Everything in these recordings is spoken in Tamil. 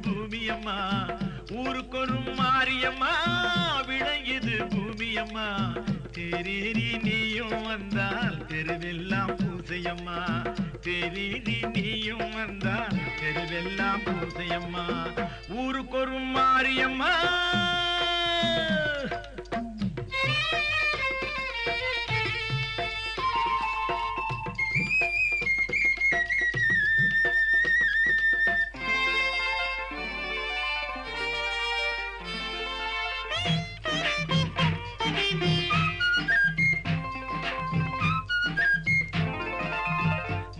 பூமியம்மா, ஊருக்கொரு மாரியம்மா, விளையுது பூமியம்மா. தேரேறி நீயும் வந்தால் தெருவெல்லாம் பூசையம்மா, தேரேறி நீயும் வந்தால் தெருவெல்லாம் பூசையம்மா, ஊருக்கொரு மாரியம்மா.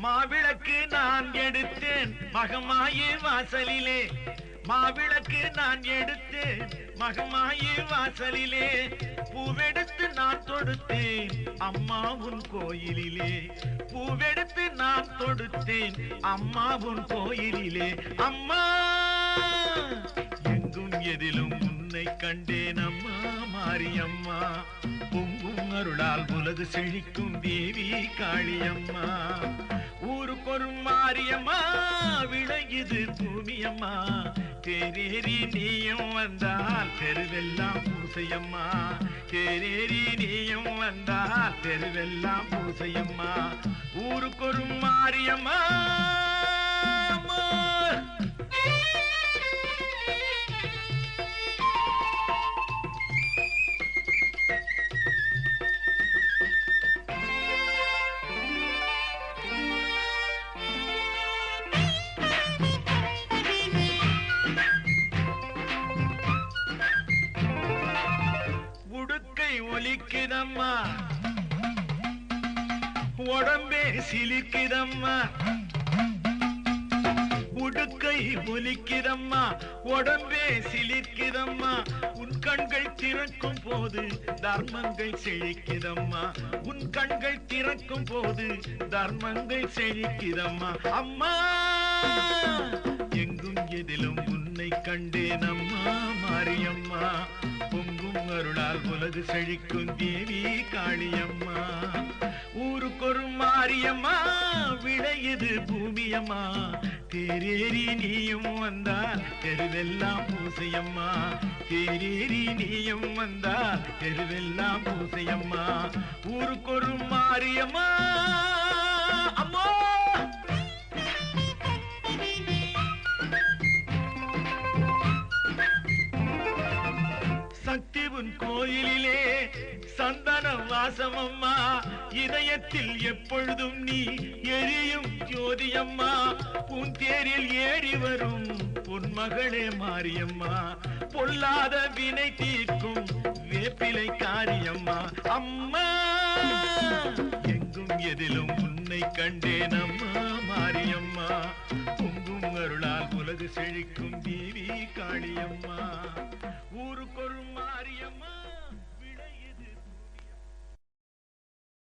மாவிளக்கு நான் எடுத்தேன் மகமாயி வாசலிலே, மாவிளக்கு நான் எடுத்தேன் மகமாயி வாசலிலே, பூவெடுத்து நான் தொடுத்தேன் அம்மாவுன் கோயிலிலே, பூவெடுத்து நான் தொடுத்தேன் அம்மாவுன் கோயிலிலே. அம்மா எங்கும் எதிலும் உன்னை கண்டேன் அம்மா மாரியம்மா, பொங்கும் அருளால் உலகு செழிக்கும் தேவி காளியம்மா, ஊருக்கொரு மாரியம்மா, விளையுது பூமியம்மா. தேரேறி நீயும் வந்தால் தெருவெல்லாம் பூசையம்மா, தேரேறி நீயும் வந்தால் தெருவெல்லாம் பூசையம்மா, ஊருக்கொரு மாரியம்மா. உடுக்கை ஒலிக்குதம்மா, உடம்பே சிலிக்குதம்மா, உடுக்கை ஒலிக்குதம்மா, உடம்பே சிலிக்குதம்மா, உன் கண்கள் திறக்கும் போது தர்மங்கள் செழிக்குதம்மா, உன் கண்கள் திறக்கும் போது தர்மங்கள் செழிக்குதம்மா. அம்மா எங்கும் எதிலும் உன்னை கண்டேன் அம்மா மாரியம்மா, பொங்கும் அருளால் உலகு செழிக்கும் தேவி காளியம்மா, ஊருக்கொரு மாரியம்மா, விளையுது பூமியம்மா. தேரேறி நீயும் வந்தால் தெருவெல்லாம் பூசையம்மா, தேரேறி நீயும் வந்தால் தெருவெல்லாம் பூசையம்மா, ஊருக்கொரு மாரியம்மா. அம்மா சக்தி உன் கோயிலிலே சந்தன வாசமம்மா, இதயத்தில் எப்பொழுதும் நீ எரியும் ஜோதியம்மா, உன் தேரில் ஏறி வரும் பொன்மகளே மாரியம்மா, பொல்லாத வினை தீர்க்கும் வேப்பிலை காரியம்மா. அம்மா எங்கும் எதிலும் உன்னை கண்டேன் அம்மா மாரியம்மா, பொங்கும் அருளால் உலகு செழிக்கும் தேவி காளியம்மா.